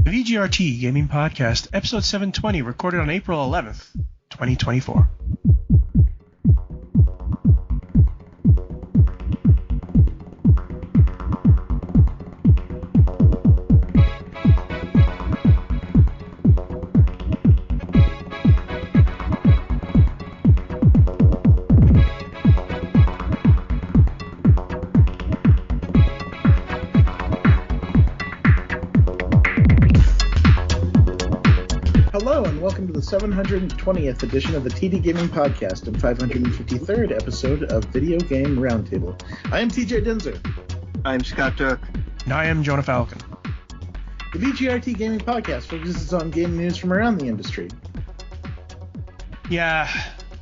The VGRT Gaming Podcast, episode 720, recorded on April 11th, 2024. Welcome to the 720th edition of the TD Gaming Podcast and 553rd episode of Video Game Roundtable. I am TJ Dinzer. I'm Scott Dirk. And I am Jonah Falcon. The VGRT Gaming Podcast focuses on game news from around the industry. Yeah,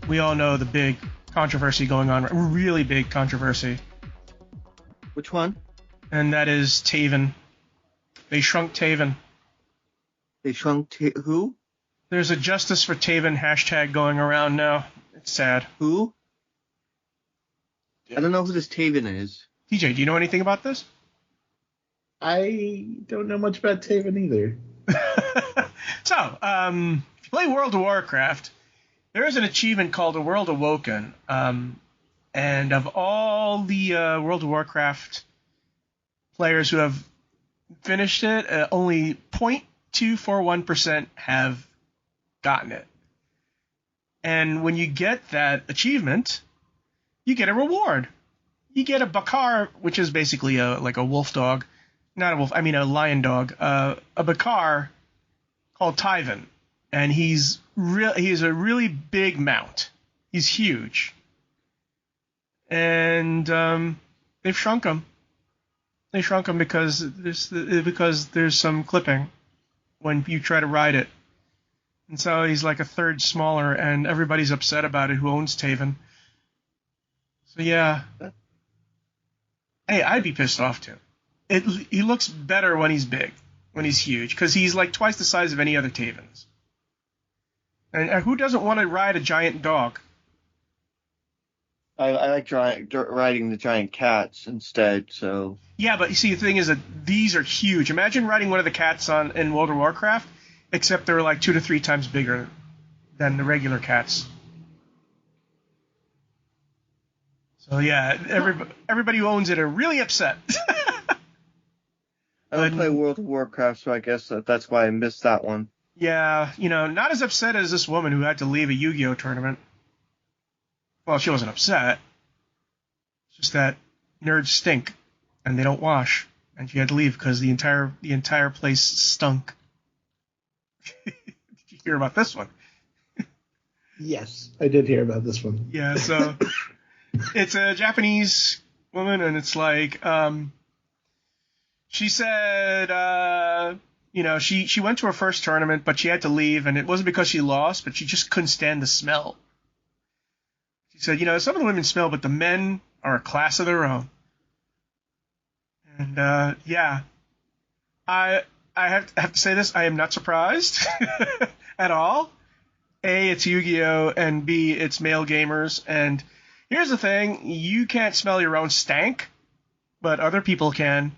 we all know the big controversy going on, really big controversy. Which one? And that is Taven. They shrunk Taven. They shrunk who? There's a Justice for Taven hashtag going around now. It's sad. Who? I don't know who this Taven is. TJ, do you know anything about this? I don't know much about Taven either. So, if you play World of Warcraft, there is an achievement called a World Awoken. And of all the World of Warcraft players who have finished it, only 0.241% have gotten it. And when you get that achievement, you get a reward. You get a Bakar, which is basically like a wolf dog. Not a wolf, I mean a lion dog. A Bakar called Taven. And he's a really big mount. He's huge. And they've shrunk him. They shrunk him because there's some clipping when you try to ride it. And so he's like a third smaller, and everybody's upset about it who owns Taven. So yeah. Hey, I'd be pissed off too. He looks better when he's big, when he's huge, because he's like twice the size of any other Tavens. And who doesn't want to ride a giant dog? I like riding the giant cats instead, so... Yeah, but you see, the thing is that these are huge. Imagine riding one of the cats in World of Warcraft, except they're like 2 to 3 times bigger than the regular cats. So yeah, everybody who owns it are really upset. I don't play World of Warcraft, so I guess that's why I missed that one. Yeah, not as upset as this woman who had to leave a Yu-Gi-Oh tournament. Well, she wasn't upset. It's just that nerds stink, and they don't wash, and she had to leave because the entire place stunk. Did you hear about this one? Yes, I did hear about this one. Yeah, so it's a Japanese woman, and it's like, she said, she went to her first tournament, but she had to leave, and it wasn't because she lost, but she just couldn't stand the smell. She said, some of the women smell, but the men are a class of their own. And, yeah, I have to say this, I am not surprised at all. A, it's Yu-Gi-Oh! And B, it's male gamers. And here's the thing, you can't smell your own stank, but other people can.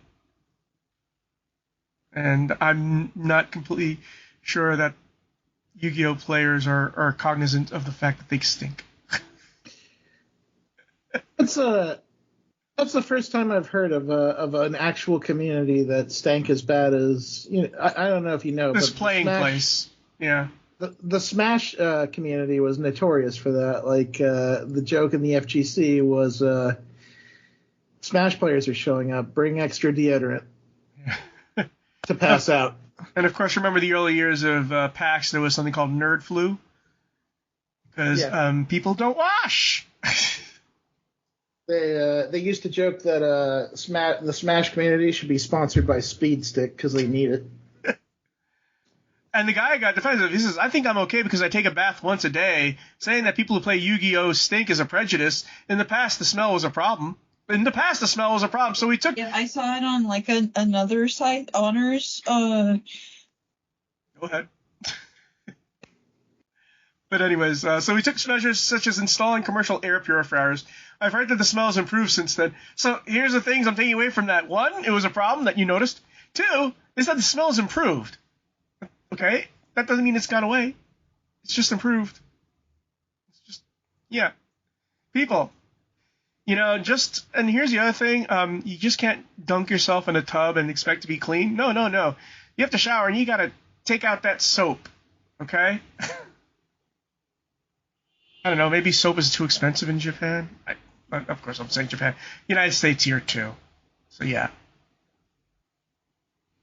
And I'm not completely sure that Yu-Gi-Oh! Players are cognizant of the fact that they stink. That's the first time I've heard of an actual community that stank as bad as I don't know if you know this but playing place. Yeah. The Smash community was notorious for that. Like the joke in the FGC was Smash players are showing up, bring extra deodorant to pass out. And of course, remember the early years of PAX? There was something called Nerd Flu because people don't wash. They used to joke that the Smash community should be sponsored by Speed Stick because they need it. And the guy got defensive. He says, I think I'm okay because I take a bath once a day. Saying that people who play Yu-Gi-Oh! Stink is a prejudice. In the past, the smell was a problem. So we took... Yeah, I saw it on like another site, Honors. Go ahead. But anyways, so we took measures such as installing commercial air purifiers. I've heard that the smell has improved since then. So here's the things I'm taking away from that. One, it was a problem that you noticed. Two, is that the smell has improved. Okay? That doesn't mean it's gone away. It's just improved. It's just, yeah. People, and here's the other thing. You just can't dunk yourself in a tub and expect to be clean. No. You have to shower, and you got to take out that soap. Okay? I don't know. Maybe soap is too expensive in Japan. Of course, I'm saying Japan. United States here, too. So, yeah.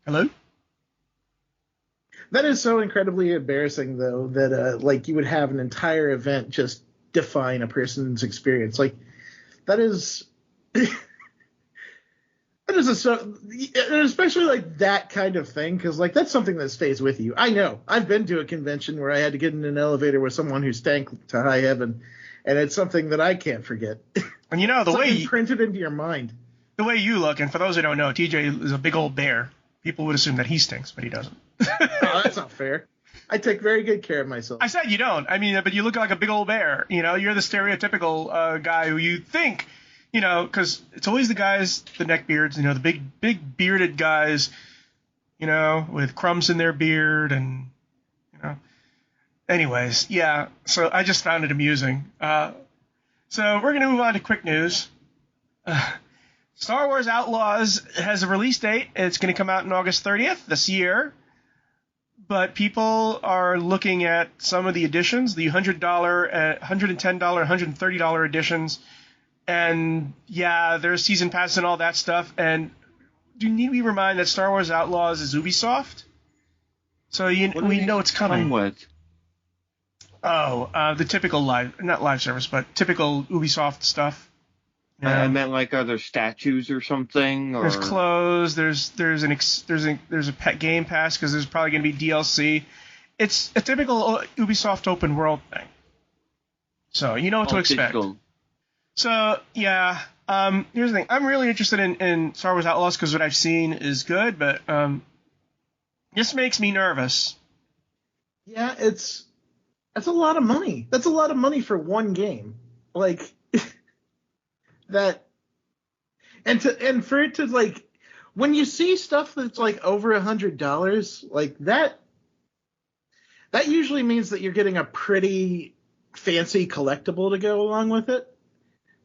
Hello? That is so incredibly embarrassing, though, that you would have an entire event just define a person's experience. That is especially that kind of thing, because that's something that stays with you. I know. I've been to a convention where I had to get in an elevator with someone who stank to high heaven, and it's something that I can't forget. And the way you imprinted into your mind. The way you look, and for those who don't know, TJ is a big old bear. People would assume that he stinks, but he doesn't. Oh, that's not fair. I take very good care of myself. I said you don't. I mean, but you look like a big old bear. You're the stereotypical guy who you think, because it's always the guys, the neckbeards, the big bearded guys, with crumbs in their beard and, Anyways, yeah. So I just found it amusing. So we're going to move on to quick news. Star Wars Outlaws has a release date. It's going to come out on August 30th this year. But people are looking at some of the editions, the $100, $110, $130 editions. And, yeah, there's season passes and all that stuff. And do you need we remind that Star Wars Outlaws is Ubisoft? So we know it's coming. With? Oh, the typical not live service, but typical Ubisoft stuff. I meant are there statues or something? Or... There's clothes. There's a pet game pass because there's probably going to be DLC. It's a typical Ubisoft open world thing. So you know what to expect. Digital. So yeah, here's the thing. I'm really interested in Star Wars Outlaws because what I've seen is good, but this makes me nervous. Yeah, that's a lot of money. That's a lot of money for one game. That and for it to when you see stuff that's over $100, that usually means that you're getting a pretty fancy collectible to go along with it.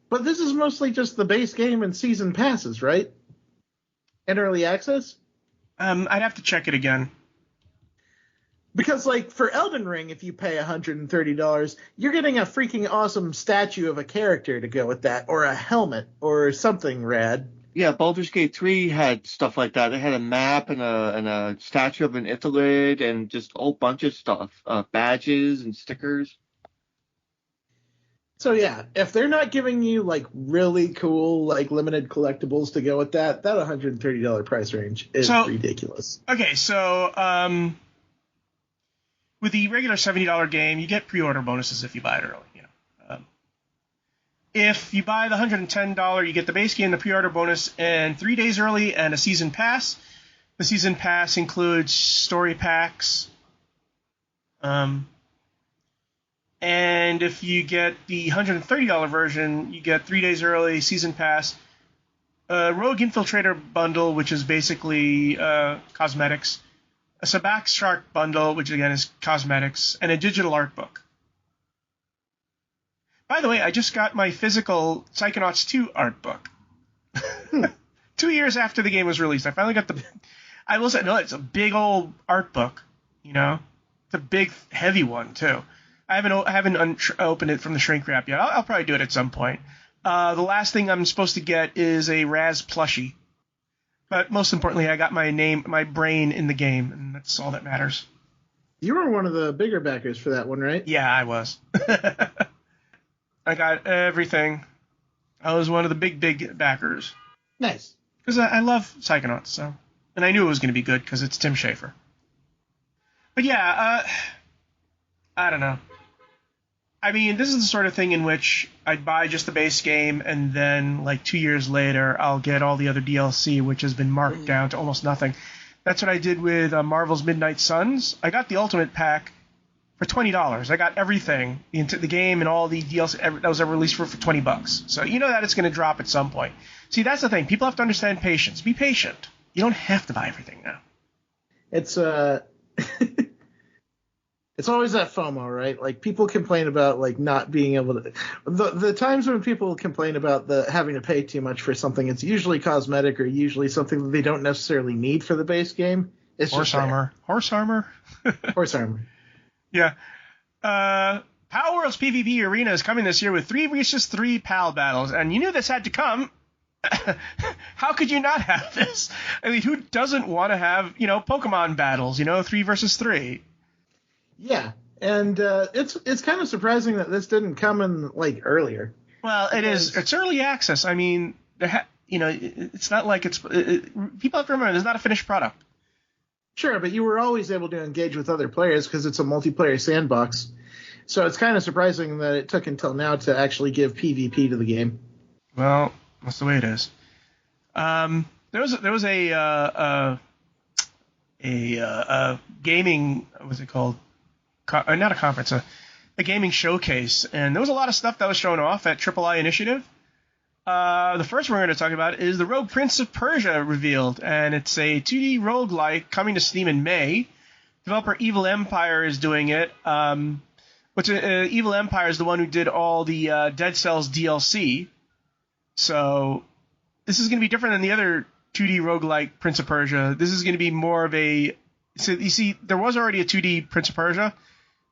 But this is mostly just the base game and season passes, right? And early access? I'd have to check it again. Because, for Elden Ring, if you pay $130, you're getting a freaking awesome statue of a character to go with that, or a helmet, or something rad. Yeah, Baldur's Gate 3 had stuff like that. It had a map and a statue of an Ithalid and just a whole bunch of stuff. Badges and stickers. So, yeah, if they're not giving you, really cool, limited collectibles to go with that $130 price range is ridiculous. Okay, so, with the regular $70 game, you get pre-order bonuses if you buy it early. If you buy the $110, you get the base game, the pre-order bonus, and 3 days early and a season pass. The season pass includes story packs. And if you get the $130 version, you get 3 days early, season pass, a Rogue Infiltrator bundle, which is basically cosmetics, a Sabak Shark bundle, which again is cosmetics, and a digital art book. By the way, I just got my physical Psychonauts 2 art book. 2 years after the game was released. I finally got I will say, no, it's a big old art book, It's a big, heavy one, too. I haven't opened it from the shrink wrap yet. I'll probably do it at some point. The last thing I'm supposed to get is a Raz plushie. But most importantly, I got my brain in the game, and that's all that matters. You were one of the bigger backers for that one, right? Yeah, I was. I got everything. I was one of the big backers. Nice. Because I love Psychonauts, so. And I knew it was going to be good because it's Tim Schafer. But yeah, I don't know. I mean, this is the sort of thing in which I'd buy just the base game, and then, 2 years later, I'll get all the other DLC, which has been marked down to almost nothing. That's what I did with Marvel's Midnight Suns. I got the Ultimate Pack for $20. I got everything, the game and all the DLC that was ever released for $20. So you know that it's going to drop at some point. See, that's the thing. People have to understand patience. Be patient. You don't have to buy everything now. It's It's always that FOMO, right? Like people complain about like not being able to. The times when people complain about the having to pay too much for something, it's usually cosmetic or usually something that they don't necessarily need for the base game. It's Horse armor. Horse armor. Horse armor. Yeah. Palworld's PvP arena is coming this year with 3 versus 3 PAL battles, and you knew this had to come. How could you not have this? I mean, who doesn't want to have, Pokemon battles, 3 versus 3? Yeah, and it's kind of surprising that this didn't come in like earlier. Well, it is. It's early access. I mean, it's not like it's. People have to remember, it's not a finished product. Sure, but you were always able to engage with other players because it's a multiplayer sandbox. So it's kind of surprising that it took until now to actually give PvP to the game. Well, that's the way it is. There was a gaming, what's it called? Not a conference, a gaming showcase, and there was a lot of stuff that was shown off at III Initiative. The first one we're going to talk about is the Rogue Prince of Persia revealed, and it's a 2D roguelike coming to Steam in May. Developer Evil Empire is doing it. Evil Empire is the one who did all the Dead Cells DLC. So this is going to be different than the other 2D roguelike Prince of Persia. This is going to be more of a... So you see, there was already a 2D Prince of Persia.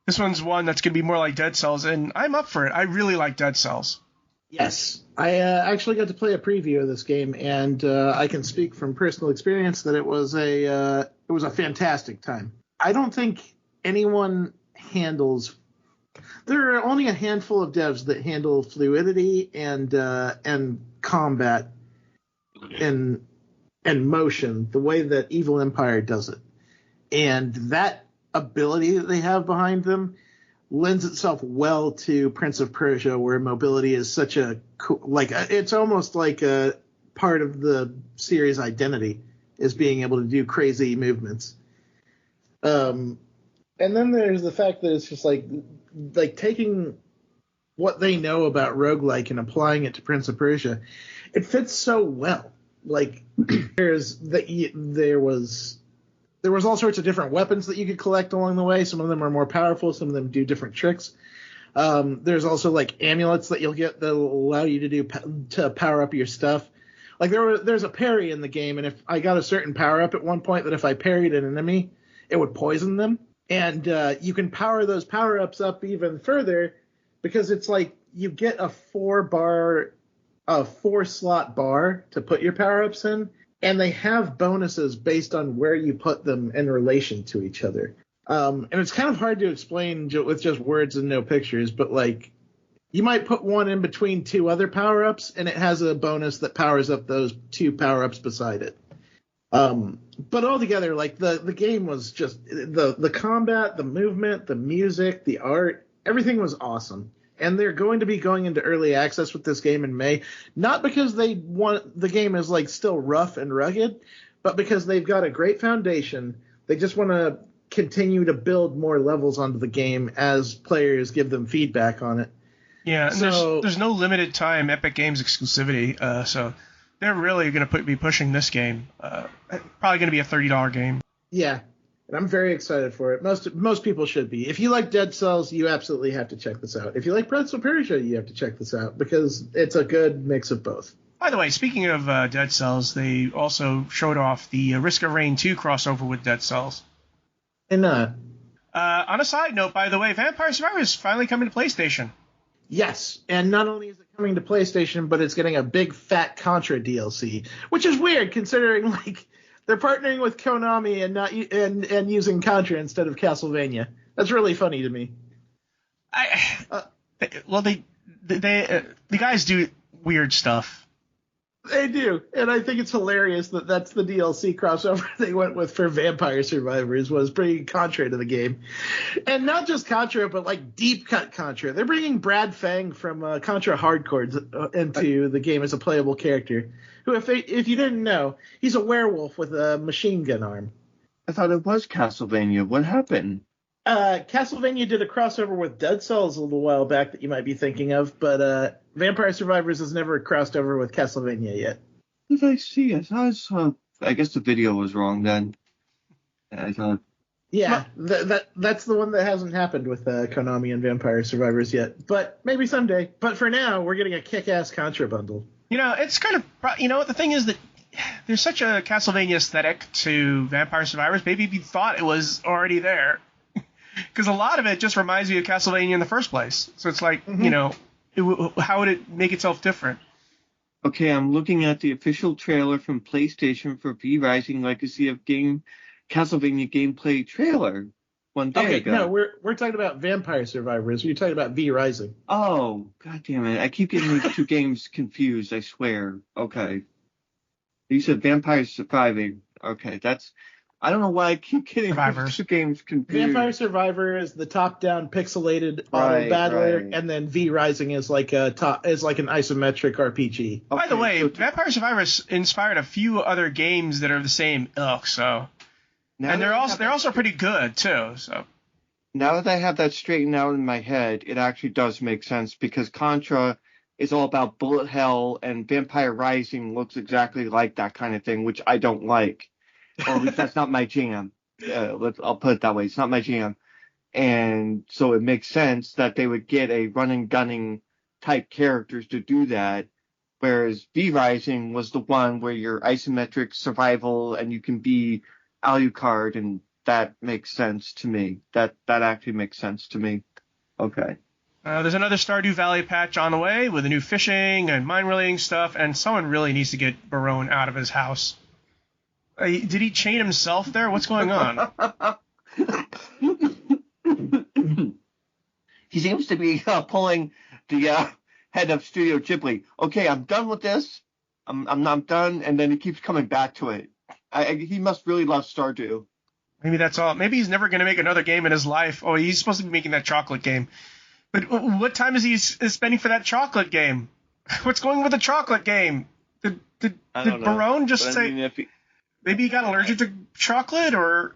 This one's one that's going to be more like Dead Cells, and I'm up for it. I really like Dead Cells. Yes. I actually got to play a preview of this game, and I can speak from personal experience that it was a fantastic time. I don't think anyone handles... There are only a handful of devs that handle fluidity and combat and motion the way that Evil Empire does it. And that ability that they have behind them lends itself well to Prince of Persia, where mobility is such a it's almost like a part of the series identity is being able to do crazy movements. And then there's the fact that it's just like taking what they know about roguelike and applying it to Prince of Persia. It fits so well. Like there was all sorts of different weapons that you could collect along the way. Some of them are more powerful. Some of them do different tricks. There's also like amulets that you'll get that will allow you to power up your stuff. Like there's a parry in the game, and if I got a certain power up at one point, that if I parried an enemy, it would poison them. And you can power those power ups up even further because it's like you get a 4-slot bar to put your power ups in. And they have bonuses based on where you put them in relation to each other. And it's kind of hard to explain with just words and no pictures, but like you might put one in between 2 other power-ups, and it has a bonus that powers up those 2 power-ups beside it. But altogether, like the game was just the combat, the movement, the music, the art, everything was awesome. And they're going to be going into early access with this game in May, not because they want the game is like still rough and rugged, but because they've got a great foundation. They just want to continue to build more levels onto the game as players give them feedback on it. Yeah, and there's no limited time Epic Games exclusivity, so they're really going to be pushing this game. Probably going to be a $30 game. Yeah. And I'm very excited for it. Most people should be. If you like Dead Cells, you absolutely have to check this out. If you like Prince of Persia, you have to check this out because it's a good mix of both. By the way, speaking of Dead Cells, they also showed off the Risk of Rain 2 crossover with Dead Cells. And on a side note, by the way, Vampire Survivors is finally coming to PlayStation. Yes, and not only is it coming to PlayStation, but it's getting a big fat Contra DLC, which is weird considering like they're partnering with Konami and not and using Contra instead of Castlevania. That's really funny to me. The guys do weird stuff. They do, and I think it's hilarious that that's the DLC crossover they went with for Vampire Survivors, was bringing Contra to the game. And not just Contra, but like deep cut Contra. They're bringing Brad Fang from Contra Hardcore into the game as a playable character, who, if you didn't know, he's a werewolf with a machine gun arm. I thought it was Castlevania. What happened? Castlevania did a crossover with Dead Cells a little while back that you might be thinking of, but Vampire Survivors has never crossed over with Castlevania yet. Did I see? I guess the video was wrong then. I thought Yeah, that's the one that hasn't happened with Konami and Vampire Survivors yet. But maybe someday. But for now, we're getting a kick-ass Contra bundle. It's kind of, what the thing is that there's such a Castlevania aesthetic to Vampire Survivors. Maybe if you thought it was already there. Because a lot of it just reminds me of Castlevania in the first place. So it's like, how would it make itself different? Okay, I'm looking at the official trailer from PlayStation for V Rising Legacy of Castlevania gameplay trailer 1 day ago. No, we're talking about Vampire Survivors. You're talking about V Rising. Oh, god damn it. I keep getting these two games confused, I swear. Okay. You said Vampire Surviving. Okay, I don't know why I keep getting these two games confused. Vampire Survivor is the top-down pixelated auto battler, and then V Rising is like an isometric RPG. Okay, by the way, Vampire Survivors inspired a few other games that are the same ilk, so... And they're also pretty good, too, so... Now that I have that straightened out in my head, it actually does make sense, because Contra is all about bullet hell, and Vampire Rising looks exactly like that kind of thing, which I don't like. Or at least that's not my jam. I'll put it that way. It's not my jam. And so it makes sense that they would get a running, gunning type characters to do that. Whereas V Rising was the one where you're isometric survival and you can be Alucard, and that makes sense to me. That actually makes sense to me. Okay. There's another Stardew Valley patch on the way with a new fishing and mine relating stuff, and someone really needs to get Barone out of his house. Did he chain himself there? What's going on? He seems to be pulling the head of Studio Ghibli. Okay, I'm done with this. I'm done, and then he keeps coming back to it. He must really love Stardew. Maybe that's all. Maybe he's never going to make another game in his life. Oh, he's supposed to be making that chocolate game. But what time is he spending for that chocolate game? What's going with the chocolate game? Did Barone just say... Maybe he got allergic to chocolate, or...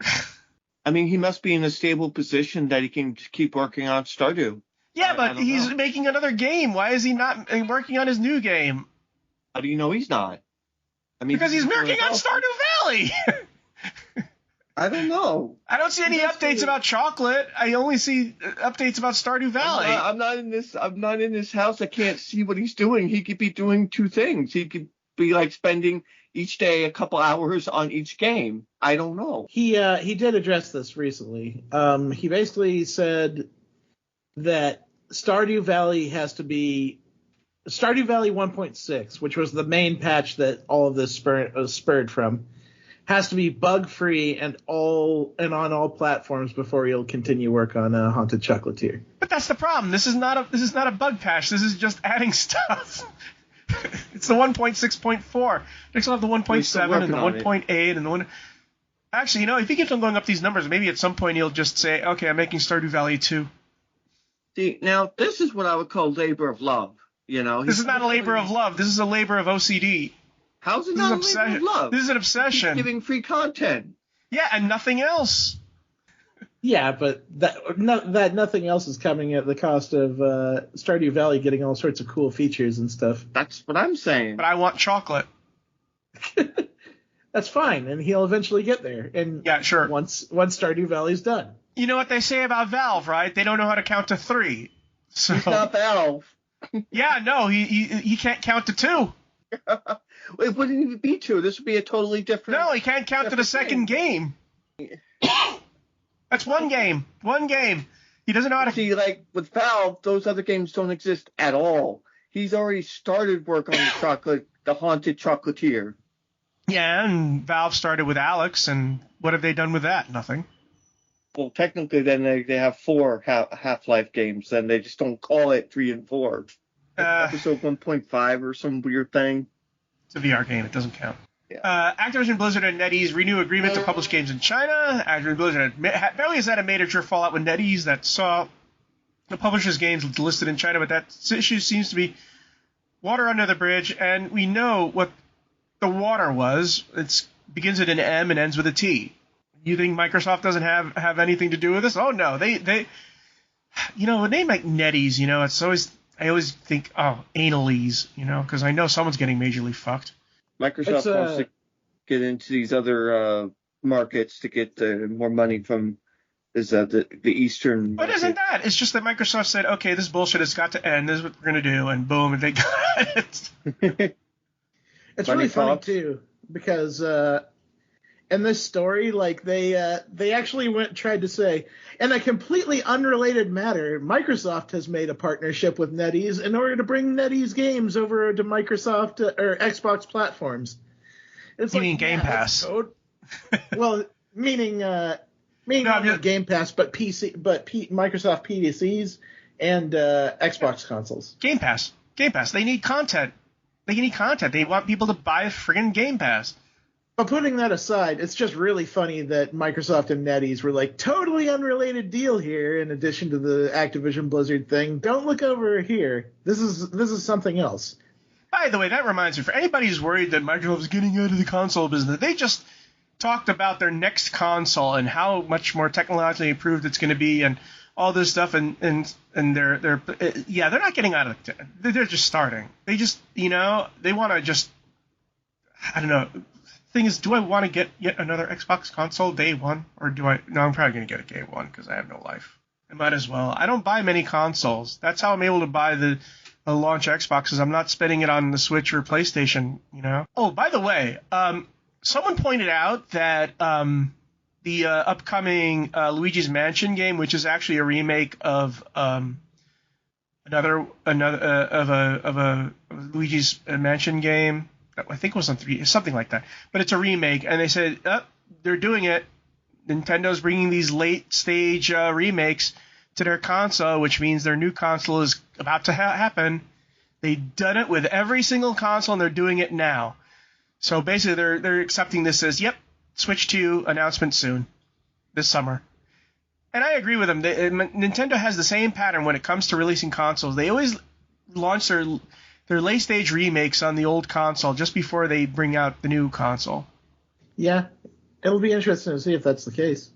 I mean, he must be in a stable position that he can keep working on Stardew. Yeah, but he's making another game. Why is he not working on his new game? How do you know he's not? I mean, because he's working on Stardew Valley! I don't know. I don't see any updates about chocolate. I only see updates about Stardew Valley. I'm not in this house. I can't see what he's doing. He could be doing two things. He could be like spending each day a couple hours on each game. I don't know. He did address this recently. He basically said that Stardew Valley has to be Stardew Valley 1.6, which was the main patch that all of this spurred from, has to be bug free and on all platforms before he'll continue work on Haunted Chocolatier. But that's the problem. This is not a bug patch. This is just adding stuff. It's the 1.6.4. Next we'll have the 1.7 and the 1.8 and the one. Actually, if he keeps on going up these numbers, maybe at some point he'll just say, "Okay, I'm making Stardew Valley 2." See, now this is what I would call labor of love. This is not a labor of love. This is a labor of OCD. How's it not a labor of love? This is an obsession. He's giving free content. Yeah, and nothing else. Yeah, but that nothing else is coming at the cost of Stardew Valley getting all sorts of cool features and stuff. That's what I'm saying. But I want chocolate. That's fine, and he'll eventually get there. And yeah, sure. Once Stardew Valley's done. You know what they say about Valve, right? They don't know how to count to 3. So. He's not Valve. Yeah, no, he can't count to 2. It wouldn't even be 2. This would be a totally different. No, he can't count to the second game. That's one game. One game. He doesn't know how to... See, like, with Valve, those other games don't exist at all. He's already started work on the Haunted Chocolatier. Yeah, and Valve started with Alex, and what have they done with that? Nothing. Well, technically, then they have 4 Half-Life games, then they just don't call it 3 and 4. Episode 1.5 or some weird thing. It's a VR game. It doesn't count. Yeah. Activision Blizzard and NetEase renew agreement to publish games in China. Activision Blizzard barely has had a major fallout with NetEase that saw the publisher's games listed in China, but that issue seems to be water under the bridge, and we know what the water was. It begins with an M and ends with a T. You think Microsoft doesn't have anything to do with this? Oh no, they a name like NetEase, it's always I always think Analese, because I know someone's getting majorly fucked. Microsoft wants to get into these other markets to get more money from the Eastern But market. isn't that? It's just that Microsoft said, okay, this bullshit has got to end. This is what we're going to do. And boom, and they got it. It's really funny, too, because in this story, like, they actually tried to say, in a completely unrelated matter, Microsoft has made a partnership with NetEase in order to bring NetEase games over to Microsoft or Xbox platforms. It's you mean Game Pass? Well, meaning not Game Pass, but Microsoft PCs and Xbox consoles. Game Pass. They need content. They want people to buy friggin' Game Pass. But putting that aside, it's just really funny that Microsoft and NetEase were like, totally unrelated deal here in addition to the Activision Blizzard thing. Don't look over here. This is something else. By the way, that reminds me, for anybody who's worried that Microsoft is getting out of the console business, they just talked about their next console and how much more technologically improved it's going to be and all this stuff, and they're not getting out of it. They're just starting. They just, they want to just, I don't know. Thing is, do I want to get yet another Xbox console day one, or do I? No, I'm probably going to get a day one because I have no life. I might as well. I don't buy many consoles. That's how I'm able to buy the launch Xboxes. I'm not spending it on the Switch or PlayStation, Oh, by the way, someone pointed out that the upcoming Luigi's Mansion game, which is actually a remake of another of a Luigi's Mansion game. I think it was on 3, something like that. But it's a remake, and they said, they're doing it. Nintendo's bringing these late-stage remakes to their console, which means their new console is about to happen. They've done it with every single console, and they're doing it now. So basically, they're accepting this as, yep, Switch 2 announcement soon, this summer. And I agree with them. Nintendo has the same pattern when it comes to releasing consoles. They always launch their late-stage remakes on the old console just before they bring out the new console. Yeah, it'll be interesting to see if that's the case.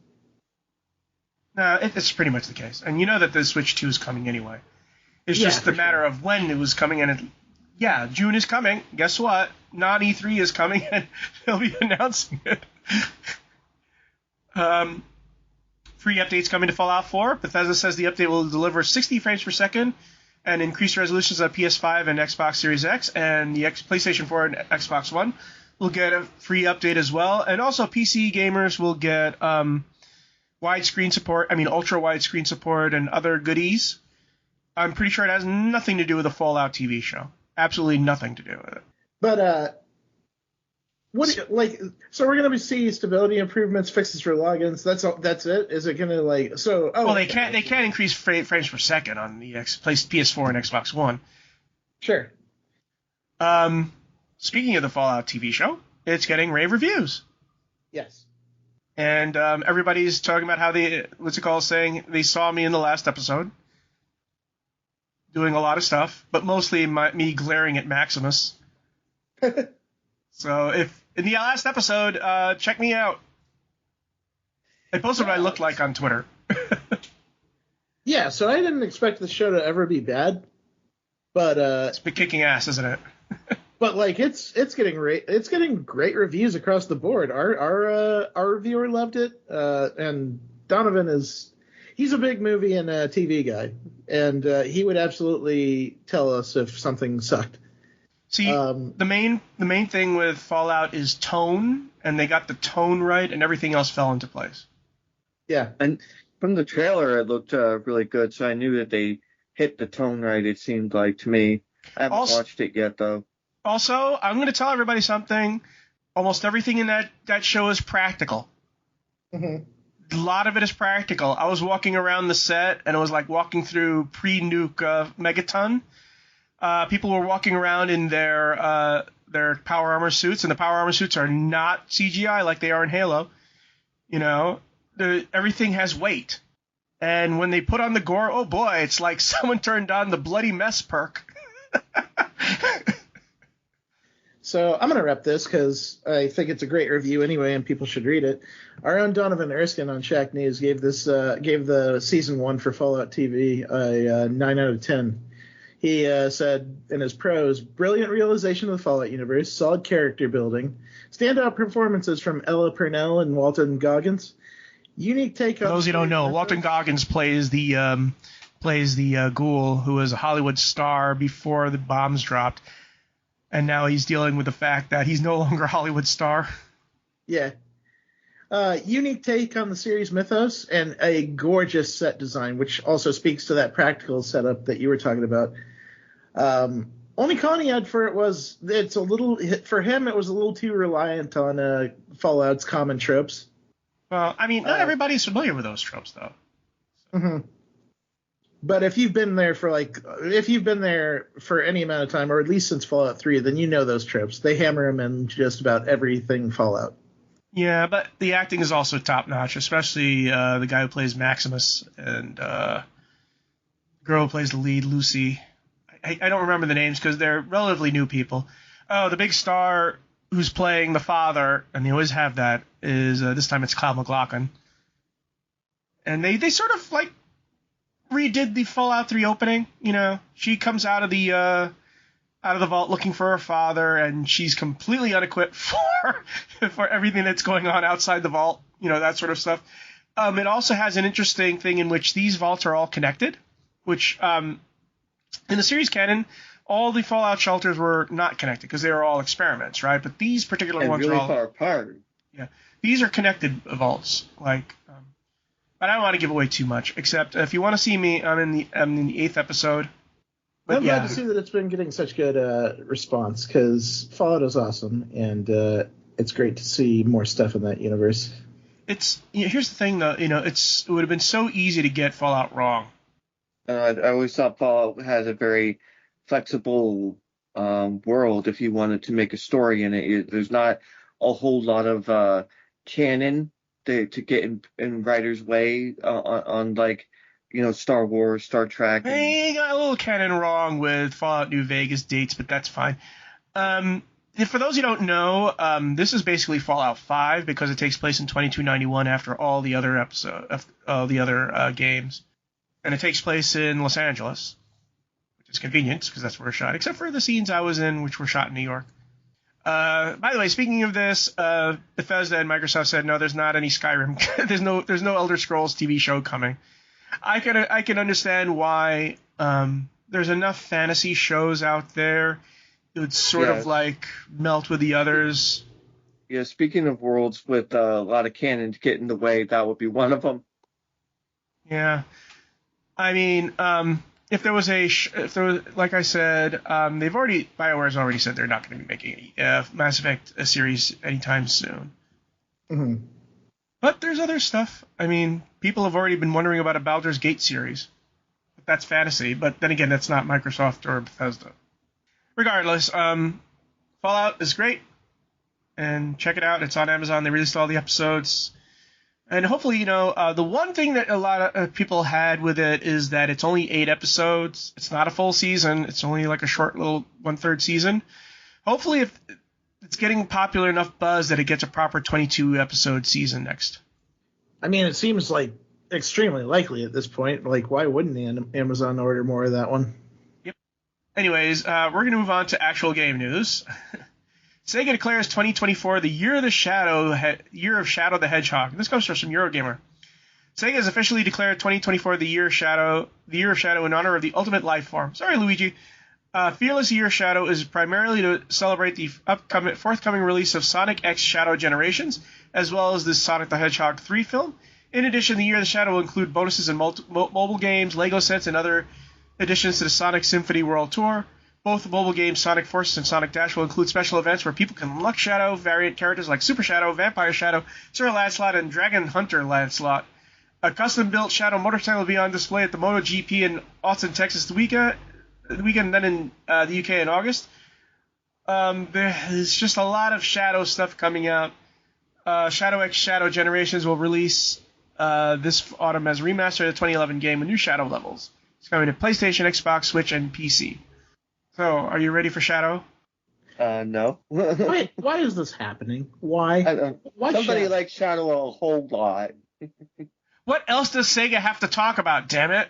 No, it's pretty much the case. And you know that the Switch 2 is coming anyway. It's just a matter of when it was coming, and June is coming. Guess what? Non-E3 is coming, and they'll be announcing it. Free updates coming to Fallout 4. Bethesda says the update will deliver 60 frames per second and increased resolutions on PS5 and Xbox Series X, and the PlayStation 4 and Xbox One will get a free update as well. And also PC gamers will get widescreen support, ultra widescreen support and other goodies. I'm pretty sure it has nothing to do with the Fallout TV show. Absolutely nothing to do with it. But so we're gonna see stability improvements, fixes for logins. That's it. Is it gonna Well, they can't increase frames per second on the PS4 and Xbox One. Sure. Speaking of the Fallout TV show, it's getting rave reviews. Yes. And everybody's talking about how saying they saw me in the last episode doing a lot of stuff, but mostly me glaring at Maximus. So if in the last episode, check me out. I posted what I looked like on Twitter. Yeah, so I didn't expect the show to ever be bad, but it's been kicking ass, isn't it? But it's getting great reviews across the board. Our reviewer loved it, and Donovan he's a big movie and TV guy, and he would absolutely tell us if something sucked. See, the main thing with Fallout is tone, and they got the tone right, and everything else fell into place. Yeah, and from the trailer, it looked really good, so I knew that they hit the tone right, it seemed like to me. I haven't watched it yet, though. Also, I'm going to tell everybody something. Almost everything in that show is practical. Mm-hmm. A lot of it is practical. I was walking around the set, and it was like walking through pre-nuke Megaton. People were walking around in their power armor suits, and the power armor suits are not CGI like they are in Halo. Everything has weight. And when they put on the gore, oh boy, it's like someone turned on the bloody mess perk. So I'm going to wrap this because I think it's a great review anyway, and people should read it. Our own Donovan Erskine on Shack News gave the season 1 for Fallout TV a 9 out of 10. He said in his prose, brilliant realization of the Fallout universe, solid character building, standout performances from Ella Purnell and Walton Goggins, unique take on... For those who don't know, Walton Goggins plays the ghoul who was a Hollywood star before the bombs dropped, and now he's dealing with the fact that he's no longer a Hollywood star. Yeah. Unique take on the series mythos, and a gorgeous set design, which also speaks to that practical setup that you were talking about. Only con he had for it was it was a little too reliant on Fallout's common tropes. Well, I mean, not everybody's familiar with those tropes, though. Mm-hmm. But if you've been there for any amount of time, or at least since Fallout 3, then you know those tropes. They hammer them in just about everything Fallout. Yeah, but the acting is also top-notch, especially the guy who plays Maximus and the girl who plays the lead, Lucy. I don't remember the names because they're relatively new people. Oh, the big star who's playing the father, and they always have that, is this time it's Kyle MacLachlan. And they sort of, like, redid the Fallout 3 opening, you know. She comes out of the vault looking for her father, and she's completely unequipped for everything that's going on outside the vault, you know, that sort of stuff. It also has an interesting thing in which these vaults are all connected, which in the series canon, all the Fallout shelters were not connected because they were all experiments, right? But these particular ones really are all far apart. Yeah, these are connected vaults, like. But I don't want to give away too much, except if you want to see me, I'm in the 8th episode. But I'm glad to see that it's been getting such good response, because Fallout is awesome, and it's great to see more stuff in that universe. Here's the thing, though. You know, it would have been so easy to get Fallout wrong. I always thought Fallout has a very flexible world if you wanted to make a story in it. There's not a whole lot of canon to get in writer's way on like, you know, Star Wars, Star Trek. They got a little canon wrong with Fallout New Vegas dates, but that's fine. For those who don't know, this is basically Fallout 5 because it takes place in 2291 after all the other games, and it takes place in Los Angeles, which is convenient because that's where it's shot, except for the scenes I was in, which were shot in New York. By the way, speaking of this, Bethesda and Microsoft said no, there's not any Skyrim. there's no Elder Scrolls TV show coming. I can understand why. There's enough fantasy shows out there. It would sort of like melt with the others. Yeah, speaking of worlds with a lot of canon to get in the way, that would be one of them. Yeah, I mean, if there was like I said, BioWare's already said they're not going to be making any Mass Effect series anytime soon. Mm-hmm. But there's other stuff. I mean, people have already been wondering about a Baldur's Gate series. But that's fantasy. But then again, that's not Microsoft or Bethesda. Regardless, Fallout is great. And check it out. It's on Amazon. They released all the episodes. And hopefully, you know, the one thing that a lot of people had with it is that it's only 8 episodes. It's not a full season. It's only like a short little 1/3 season. Hopefully, if it's getting popular enough buzz that it gets a proper 22-episode season next. I mean, it seems like extremely likely at this point. Like, why wouldn't Amazon order more of that one? Yep. Anyways, we're going to move on to actual game news. Sega declares 2024 the year of Shadow the Hedgehog. This comes from Eurogamer. Sega has officially declared 2024 the year of Shadow in honor of the ultimate life form. Sorry, Luigi. Fearless Year Shadow is primarily to celebrate the forthcoming release of Sonic X Shadow Generations, as well as the Sonic the Hedgehog 3 film. In addition, the Year of the Shadow will include bonuses in mobile games, Lego sets, and other additions to the Sonic Symphony World Tour. Both the mobile games Sonic Forces and Sonic Dash will include special events where people can unlock Shadow variant characters like Super Shadow, Vampire Shadow, Sir Lancelot, and Dragon Hunter Lancelot. A custom-built Shadow motorcycle will be on display at the MotoGP in Austin, Texas the weekend, then in the UK in August. There's just a lot of Shadow stuff coming out. Shadow X Shadow Generations will release this autumn as a remaster of the 2011 game with new Shadow levels. It's coming to PlayStation, Xbox, Switch, and PC. So, are you ready for Shadow? No. Why is this happening? Why? Why somebody Shadow? likes Shadow a whole lot. What else does Sega have to talk about, damn it?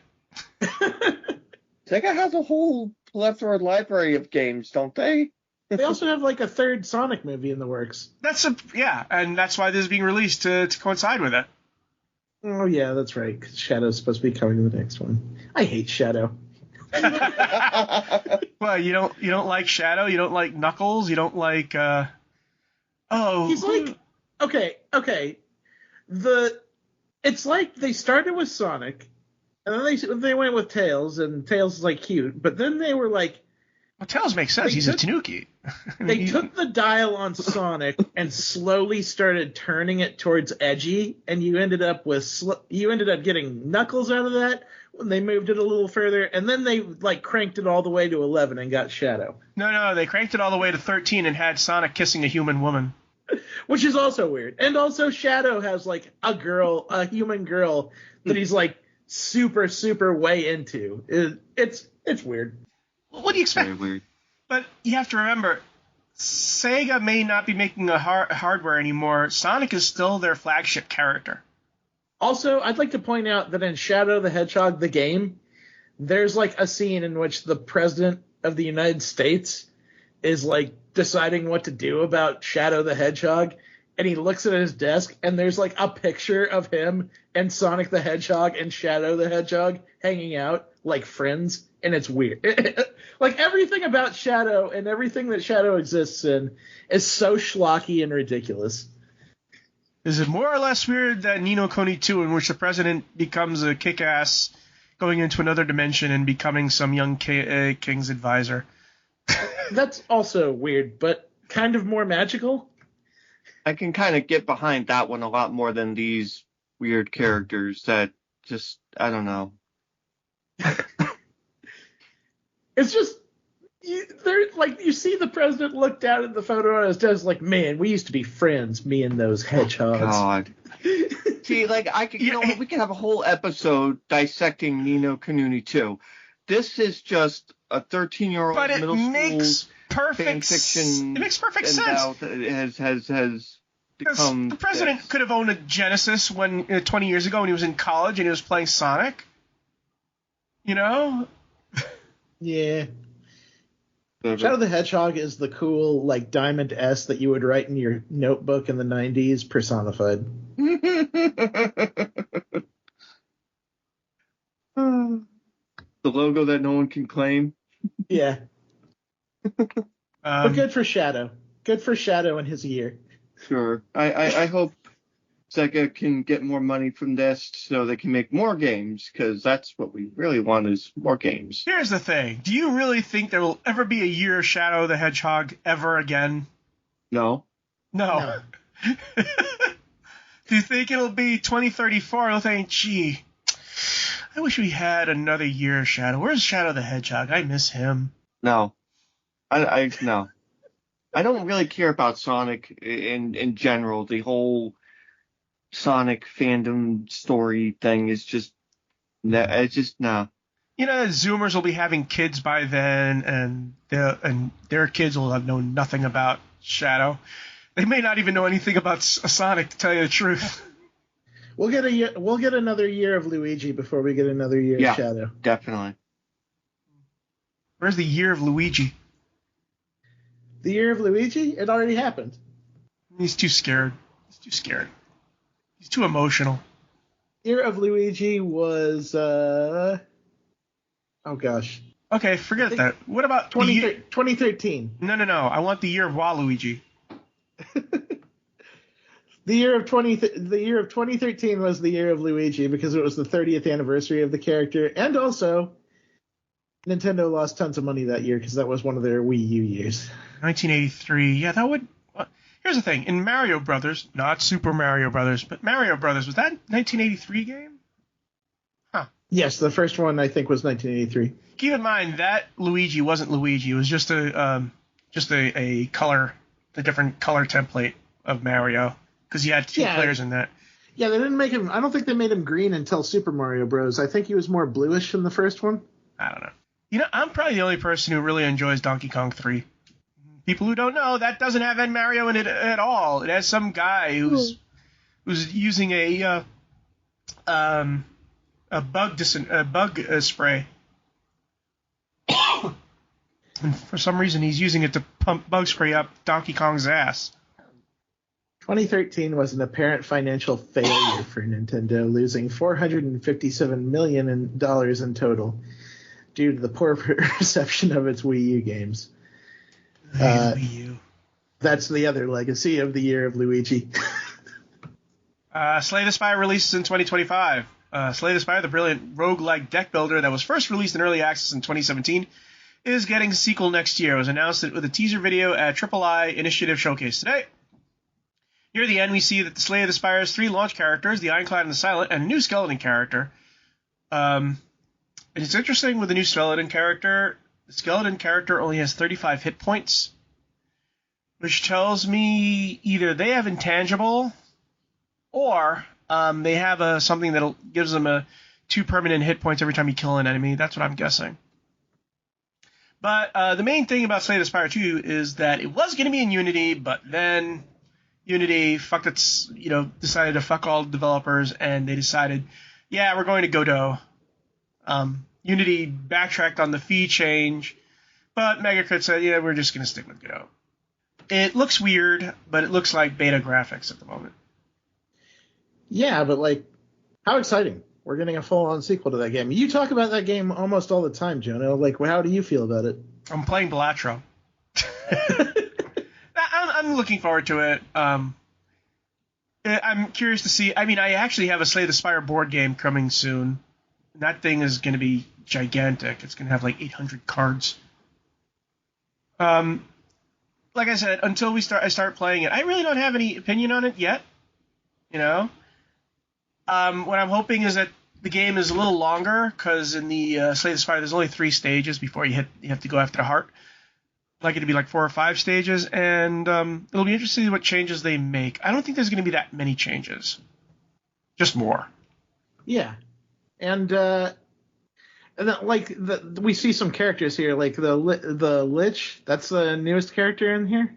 Sega has a whole plethora library of games, don't they? They also have like a third Sonic movie in the works. And that's why this is being released to coincide with it. Oh yeah, that's right. 'Cause Shadow's supposed to be coming in the next one. I hate Shadow. Well, you don't like Shadow, you don't like Knuckles, you don't like He's like okay. It's like they started with Sonic, and then they went with Tails, and Tails is like cute, but then they were like, well, Tails makes sense. He's a Tanuki. They took the dial on Sonic and slowly started turning it towards edgy, and you ended up getting Knuckles out of that when they moved it a little further, and then they like cranked it all the way to 11 and got Shadow. No, they cranked it all the way to 13 and had Sonic kissing a human woman. Which is also weird. And also Shadow has like a human girl that he's like super, super way into. It's weird. What do you expect? Very weird. But you have to remember, Sega may not be making a hardware anymore. Sonic is still their flagship character. Also, I'd like to point out that in Shadow the Hedgehog, the game, there's like a scene in which the president of the United States is like deciding what to do about Shadow the Hedgehog, and he looks at his desk, and there's like a picture of him and Sonic the Hedgehog and Shadow the Hedgehog hanging out like friends, and it's weird. Like everything about Shadow and everything that Shadow exists in is so schlocky and ridiculous. Is it more or less weird that Ni no Kuni 2, in which the president becomes a kick-ass going into another dimension and becoming some young king's advisor? That's also weird, but kind of more magical. I can kind of get behind that one a lot more than these weird characters that just, I don't know. It's just, you see the president look down at the photo on his desk like, man, we used to be friends, me and those hedgehogs. God. See, like, we could have a whole episode dissecting Ni no Kuni 2. This is just a 13-year-old middle school fan fiction. It makes perfect sense. Has become the president could have owned a Genesis 20 years ago when he was in college and he was playing Sonic. You know? Yeah. Shadow the Hedgehog is the cool, like, Diamond S that you would write in your notebook in the 90s personified. The logo that no one can claim. Yeah. But good for Shadow. Good for Shadow in his year. Sure. I hope Sega can get more money from this so they can make more games, because that's what we really want is more games. Here's the thing. Do you really think there will ever be a year of Shadow the Hedgehog ever again? No. No. Do you think it'll be 2034? I'll think, gee, I wish we had another year of Shadow. Where's Shadow the Hedgehog? I miss him. No. No. I don't really care about Sonic in general. The whole Sonic fandom story thing is just no. You know, Zoomers will be having kids by then, and their kids will have known nothing about Shadow. They may not even know anything about Sonic, to tell you the truth. We'll get another year of Luigi before we get another year of Shadow. Definitely. Where's the year of Luigi? The year of Luigi? It already happened. He's too scared. He's too emotional. Year of Luigi was oh gosh. Okay, forget that. What about 2013? No. I want the year of Waluigi. The year of 2013 was the year of Luigi because it was the 30th anniversary of the character, and also Nintendo lost tons of money that year because that was one of their Wii U years. 1983. Yeah, that would. Here's the thing. In Mario Brothers, not Super Mario Brothers, but Mario Brothers, was that 1983 game? Huh. Yes, the first one I think was 1983. Keep in mind that Luigi wasn't Luigi. It was just a color, a different color template of Mario because you had two players in that. Yeah, they didn't make him. I don't think they made him green until Super Mario Bros. I think he was more bluish in the first one. I don't know. You know, I'm probably the only person who really enjoys Donkey Kong 3. People who don't know, that doesn't have N Mario in it at all. It has some guy who's using a bug spray. And for some reason, he's using it to pump bug spray up Donkey Kong's ass. 2013 was an apparent financial failure for Nintendo, losing $457 million in total due to the poor reception of its Wii U games. Wii U. That's the other legacy of the year of Luigi. Slay the Spire releases in 2025. Slay the Spire, the brilliant roguelike deck builder that was first released in early access in 2017, is getting a sequel next year. It was announced with a teaser video at III Initiative Showcase today. Near the end, we see that the Slay the Spire's 3 launch characters, the Ironclad and the Silent, and a new skeleton character. And it's interesting with the new skeleton character. The skeleton character only has 35 hit points, which tells me either they have intangible or they have something that gives them 2 permanent hit points every time you kill an enemy. That's what I'm guessing. But the main thing about Slay the Spire 2 is that it was going to be in Unity, but then Unity decided to fuck all developers, and they decided, yeah, we're going to Godot. Unity backtracked on the fee change, but Megacrit said, yeah, we're just going to stick with Godot. It looks weird, but it looks like beta graphics at the moment. Yeah, but how exciting. We're getting a full-on sequel to that game. You talk about that game almost all the time, Jonah. How do you feel about it? I'm playing Balatro. I'm looking forward to it. I'm curious to see. I mean, I actually have a Slay the Spire board game coming soon. That thing is going to be gigantic. It's going to have 800 cards. Like I said, until I start playing it, I really don't have any opinion on it yet. What I'm hoping is that the game is a little longer, because in the Slay the Spire, there's only 3 stages before you have to go after the heart. I'd like it to be 4 or 5 stages, and it'll be interesting to see what changes they make. I don't think there's going to be that many changes. Just more. Yeah. And then, we see some characters here, the Lich. That's the newest character in here.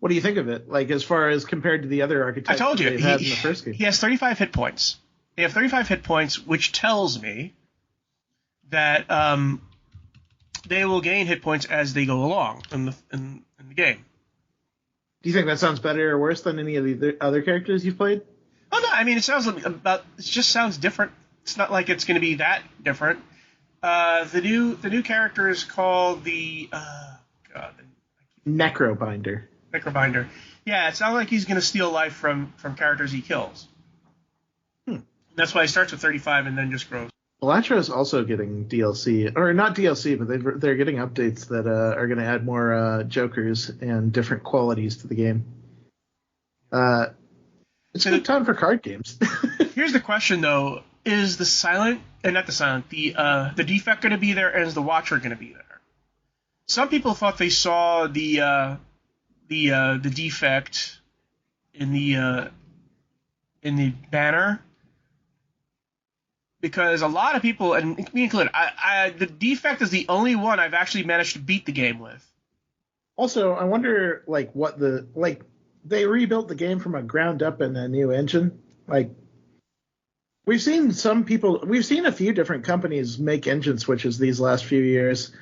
What do you think of it? As far as compared to the other archetypes I told you, they've had in the first game? He has 35 hit points. They have 35 hit points, which tells me that they will gain hit points as they go along in the game. Do you think that sounds better or worse than any of the other characters you've played? Oh no, I mean it just sounds different. It's not like it's going to be that different. The new character is called the Necrobinder. Necrobinder. Yeah, it's not like he's going to steal life from characters he kills. That's why he starts with 35 and then just grows. Balatro is also getting DLC, or not DLC, but they're getting updates that are going to add more jokers and different qualities to the game. It's a good time for card games. Here's the question, though: is the the defect going to be there, and is the Watcher going to be there? Some people thought they saw the defect in the banner. Because a lot of people, and me included, the defect is the only one I've actually managed to beat the game with. Also, I wonder, they rebuilt the game from a ground up in a new engine. We've seen a few different companies make engine switches these last few years,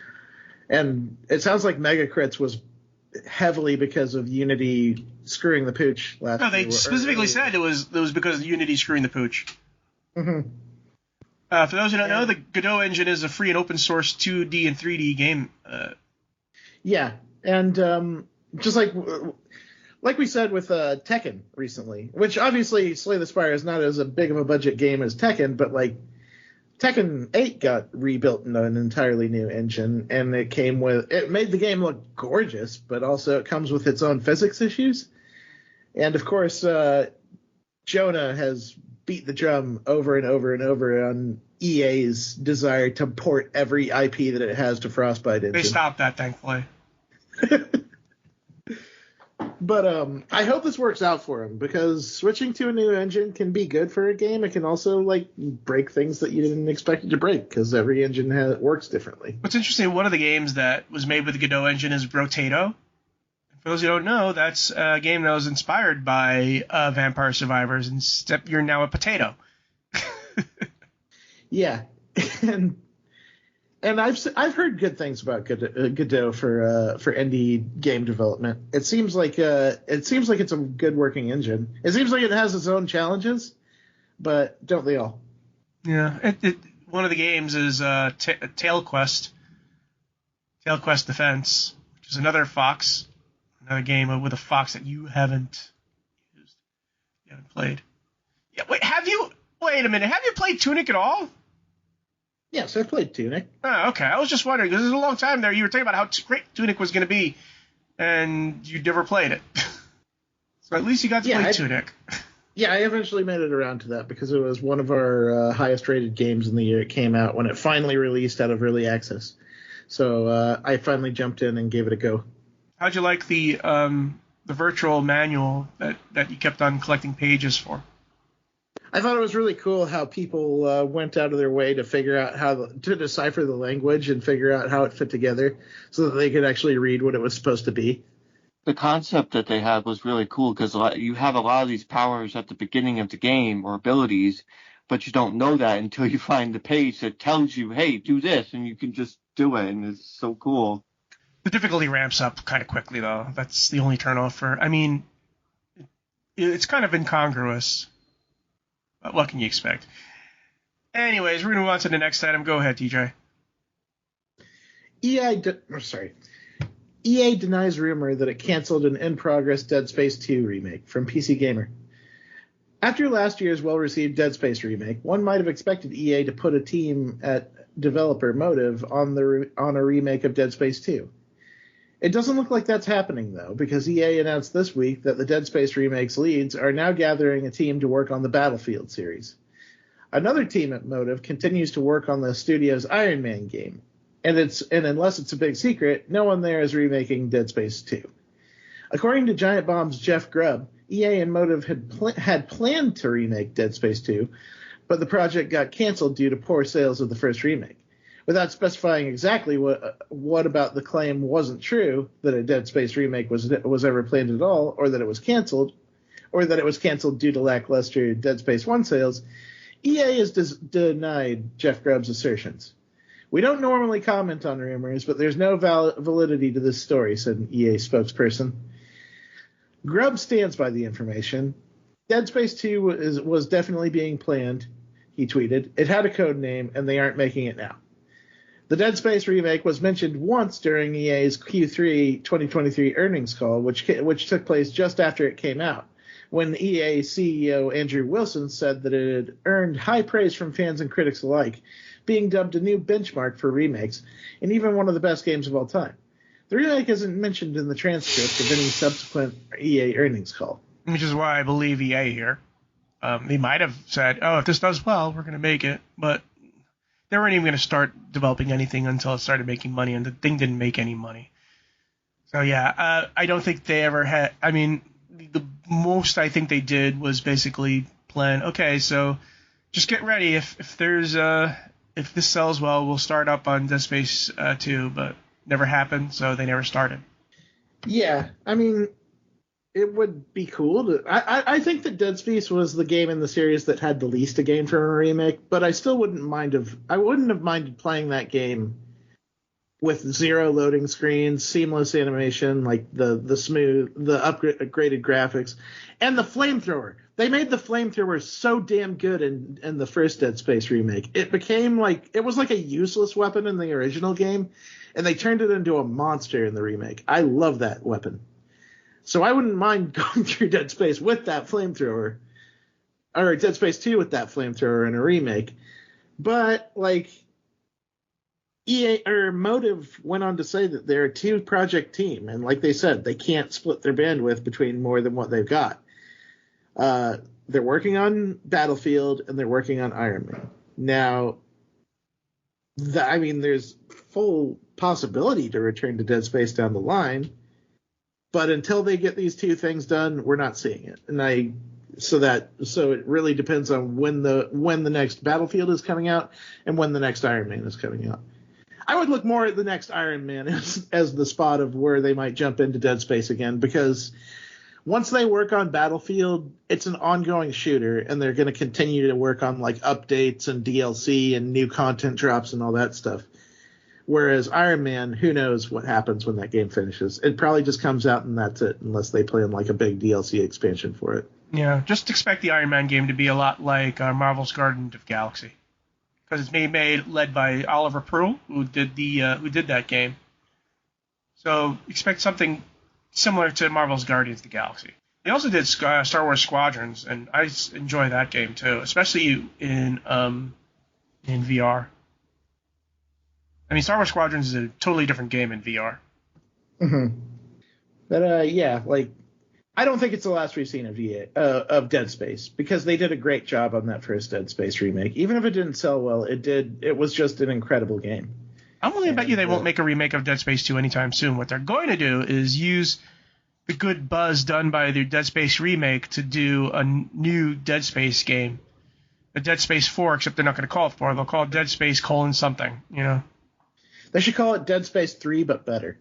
and it sounds like Megacrits was heavily because of Unity screwing the pooch last year. No, they specifically said it was because of Unity screwing the pooch. Mm-hmm. For those who don't know, the Godot engine is a free and open source 2D and 3D game. Yeah, and just like we said with Tekken recently, which obviously Slay the Spire is not as a big of a budget game as Tekken, but Tekken 8 got rebuilt in an entirely new engine, and it made the game look gorgeous, but also it comes with its own physics issues. And of course, Jonah has beat the drum over and over and over on EA's desire to port every IP that it has to Frostbite engine. They stopped that, thankfully. But I hope this works out for him, because switching to a new engine can be good for a game. It can also break things that you didn't expect it to break, because every engine works differently. What's interesting, one of the games that was made with the Godot engine is Brotato. For those who don't know, that's a game that was inspired by Vampire Survivors, and you're now a potato. Yeah, and And I've heard good things about Godot for indie game development. It seems like it's a good working engine. It seems like it has its own challenges, but don't they all? Yeah, one of the games is Tail Quest Defense, which is another game with a fox that you haven't used, you haven't played. Yeah, wait a minute, have you played Tunic at all? Yes, I played Tunic. Oh, okay. I was just wondering, because it was a long time there. You were talking about how great Tunic was going to be, and you never played it. So at least you got to play Tunic. Yeah, I eventually made it around to that because it was one of our highest-rated games in the year it came out when it finally released out of early access. So I finally jumped in and gave it a go. How'd you like the virtual manual that you kept on collecting pages for? I thought it was really cool how people went out of their way to figure out to decipher the language and figure out how it fit together so that they could actually read what it was supposed to be. The concept that they had was really cool because you have a lot of these powers at the beginning of the game or abilities, but you don't know that until you find the page that tells you, hey, do this, and you can just do it, and it's so cool. The difficulty ramps up kind of quickly, though. That's the only turnoff. I mean, it's kind of incongruous. But what can you expect? Anyways, we're going to move on to the next item. Go ahead, TJ. EA denies rumor that it canceled an in-progress Dead Space 2 remake from PC Gamer. After last year's well-received Dead Space remake, one might have expected EA to put a team at developer Motive on a remake of Dead Space 2. It doesn't look like that's happening, though, because EA announced this week that the Dead Space remake's leads are now gathering a team to work on the Battlefield series. Another team at Motive continues to work on the studio's Iron Man game, and unless it's a big secret, no one there is remaking Dead Space 2. According to Giant Bomb's Jeff Grubb, EA and Motive had planned to remake Dead Space 2, but the project got canceled due to poor sales of the first remake. Without specifying exactly what about the claim wasn't true, that a Dead Space remake was ever planned at all, or that it was canceled due to lackluster Dead Space 1 sales, EA has denied Jeff Grubb's assertions. We don't normally comment on rumors, but there's no validity to this story, said an EA spokesperson. Grubb stands by the information. Dead Space 2 was definitely being planned, he tweeted. It had a code name, and they aren't making it now. The Dead Space remake was mentioned once during EA's Q3 2023 earnings call, which took place just after it came out, when EA CEO Andrew Wilson said that it had earned high praise from fans and critics alike, being dubbed a new benchmark for remakes, and even one of the best games of all time. The remake isn't mentioned in the transcript of any subsequent EA earnings call. Which is why I believe EA here. They might have said, if this does well, we're going to make it, but they weren't even going to start developing anything until it started making money, and the thing didn't make any money. So, yeah, I don't think they ever had... I mean, the most I think they did was basically plan, okay, so just get ready. If this sells well, we'll start up on Dead Space 2, but never happened, so they never started. Yeah, I mean, it would be cool to... I think that Dead Space was the game in the series that had the least to gain from a remake, but I still wouldn't have minded playing that game with zero loading screens, seamless animation, like the upgraded graphics, and the flamethrower. They made the flamethrower so damn good in the first Dead Space remake. It was like a useless weapon in the original game, and they turned it into a monster in the remake. I love that weapon. So I wouldn't mind going through Dead Space with that flamethrower, or Dead Space 2 with that flamethrower in a remake. But, EA or Motive went on to say that they're a two-project team, and like they said, they can't split their bandwidth between more than what they've got. They're working on Battlefield, and they're working on Iron Man. Now, there's full possibility to return to Dead Space down the line, but until they get these two things done, we're not seeing it. So it really depends on when the next Battlefield is coming out and when the next Iron Man is coming out. I would look more at the next Iron Man as the spot of where they might jump into Dead Space again, because once they work on Battlefield, it's an ongoing shooter, and they're going to continue to work on updates and DLC and new content drops and all that stuff. Whereas Iron Man, who knows what happens when that game finishes? It probably just comes out and that's it, unless they plan like a big DLC expansion for it. Yeah, just expect the Iron Man game to be a lot like Marvel's Guardians of the Galaxy, because it's led by Oliver Pruitt, who did that game. So expect something similar to Marvel's Guardians of the Galaxy. They also did Star Wars Squadrons, and I enjoy that game too, especially in VR. I mean, Star Wars Squadrons is a totally different game in VR. Mm-hmm. But yeah, like I don't think it's the last we've seen of Dead Space, because they did a great job on that first Dead Space remake. Even if it didn't sell well, it did. It was just an incredible game. I'm willing to bet you they won't make a remake of Dead Space 2 anytime soon. What they're going to do is use the good buzz done by their Dead Space remake to do a new Dead Space game. A Dead Space 4, except they're not going to call it 4. They'll call it Dead Space : something, you know? They should call it Dead Space 3, but better.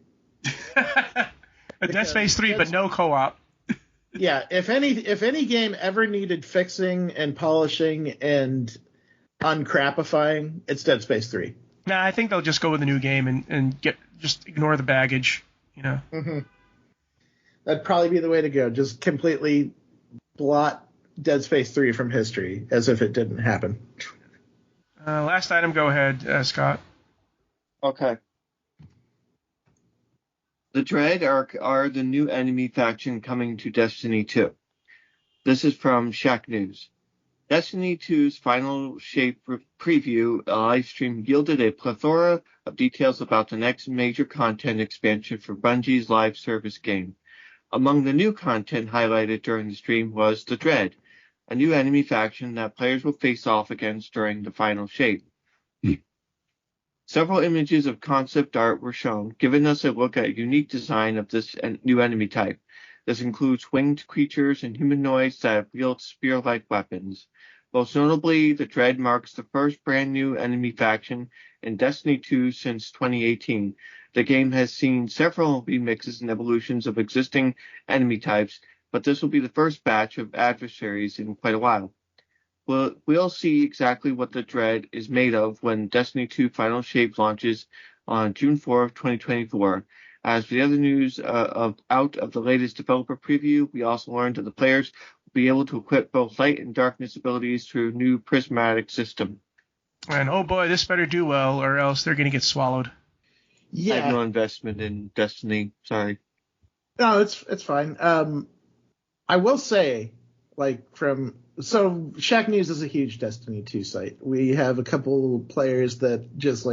Dead Space 3, but no co-op. Yeah, if any game ever needed fixing and polishing and uncrapifying, it's Dead Space 3. Nah, I think they'll just go with a new game and just ignore the baggage, you know? Mm-hmm. That'd probably be the way to go. Just completely blot Dead Space 3 from history as if it didn't happen. Last item, go ahead, Scott. Okay. The Dread are the new enemy faction coming to Destiny 2. This is from Shack News. Destiny 2's final shape preview live stream yielded a plethora of details about the next major content expansion for Bungie's live service game. Among the new content highlighted during the stream was the Dread, a new enemy faction that players will face off against during the final shape. Several images of concept art were shown, giving us a look at a unique design of this new enemy type. This includes winged creatures and humanoids that wield spear-like weapons. Most notably, the Dread marks the first brand new enemy faction in Destiny 2 since 2018. The game has seen several remixes and evolutions of existing enemy types, but this will be the first batch of adversaries in quite a while. We'll see exactly what the Dread is made of when Destiny 2 Final Shape launches on June 4th, 2024. As for the other news out of the latest developer preview, we also learned that the players will be able to equip both light and darkness abilities through a new prismatic system. And oh boy, this better do well, or else they're going to get swallowed. Yeah. I have no investment in Destiny. Sorry. No, it's fine. I will say, so Shack News is a huge Destiny 2 site. We have a couple players that just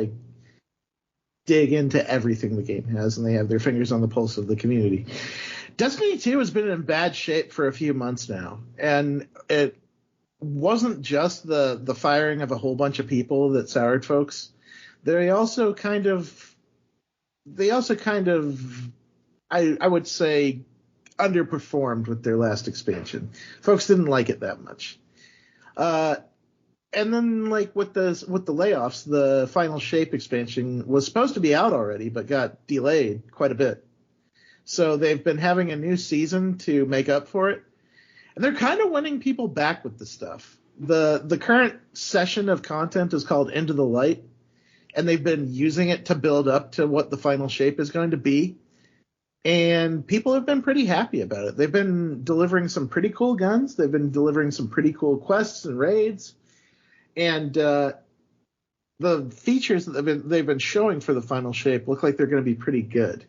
dig into everything the game has, and they have their fingers on the pulse of the community. Destiny 2 has been in bad shape for a few months now, and it wasn't just the firing of a whole bunch of people that soured folks. They also kind of I would say underperformed with their last expansion. Folks didn't like it that much. And then with the layoffs, the Final Shape expansion was supposed to be out already, but got delayed quite a bit. So they've been having a new season to make up for it. And they're kind of winning people back with the stuff. The current session of content is called Into the Light, and they've been using it to build up to what the Final Shape is going to be. And people have been pretty happy about it. They've been delivering some pretty cool guns. They've been delivering some pretty cool quests and raids. And the features that they've been showing for the Final Shape look like they're going to be pretty good.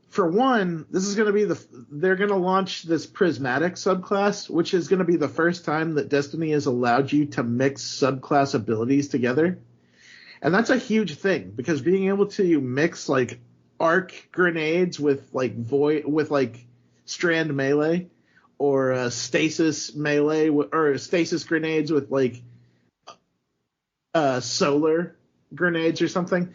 For one, this is going to be they're going to launch this prismatic subclass, which is going to be the first time that Destiny has allowed you to mix subclass abilities together. And that's a huge thing, because being able to mix arc grenades with strand melee, or stasis melee, or stasis grenades with solar grenades or something.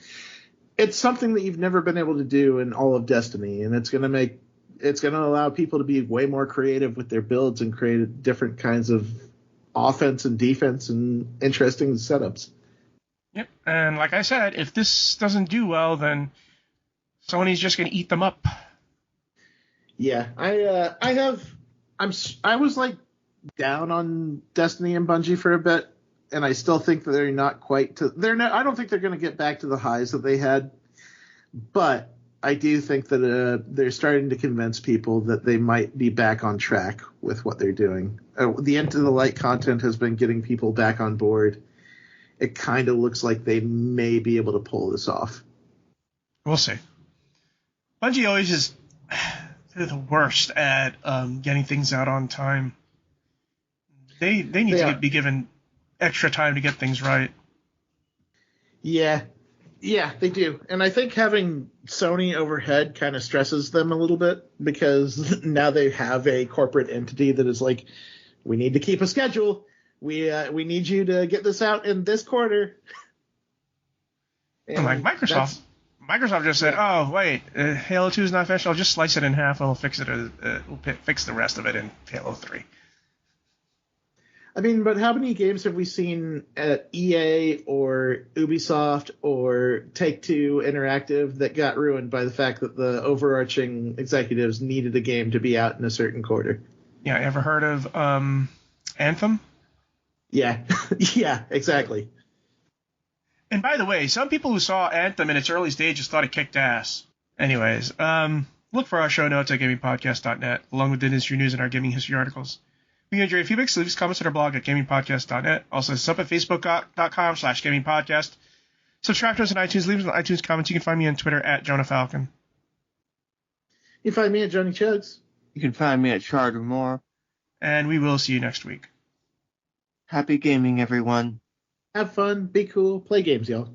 It's something that you've never been able to do in all of Destiny, and it's going to allow people to be way more creative with their builds and create different kinds of offense and defense and interesting setups. Yep, and like I said, if this doesn't do well, then Sony's just going to eat them up. Yeah, I was down on Destiny and Bungie for a bit and I still think that they're not quite to. I don't think they're going to get back to the highs that they had, but I do think that they're starting to convince people that they might be back on track with what they're doing. The Into the Light content has been getting people back on board. It kind of looks like they may be able to pull this off. We'll see. Bungie always is they're the worst at getting things out on time. They need to be given extra time to get things right. Yeah, they do. And I think having Sony overhead kind of stresses them a little bit because now they have a corporate entity that is like, we need to keep a schedule. We need you to get this out in this quarter. Like Microsoft just said, "Oh wait, Halo 2 is not finished. I'll just slice it in half and we'll fix it. We'll fix the rest of it in Halo 3." I mean, but how many games have we seen at EA or Ubisoft or Take-Two Interactive that got ruined by the fact that the overarching executives needed a game to be out in a certain quarter? Yeah, ever heard of Anthem? Yeah, yeah, exactly. And by the way, some people who saw Anthem in its early stages thought it kicked ass. Anyways, look for our show notes at gamingpodcast.net, along with the industry news and our gaming history articles. We enjoy feedback, so leave us comments on our blog at gamingpodcast.net. Also, sub at facebook.com/gamingpodcast. Subscribe to us on iTunes. Leave us an iTunes comments. You can find me on Twitter at Jonah Falcon. You can find me at Johnny Chugs. You can find me at Shard or More. And we will see you next week. Happy gaming, everyone. Have fun, be cool, play games, y'all.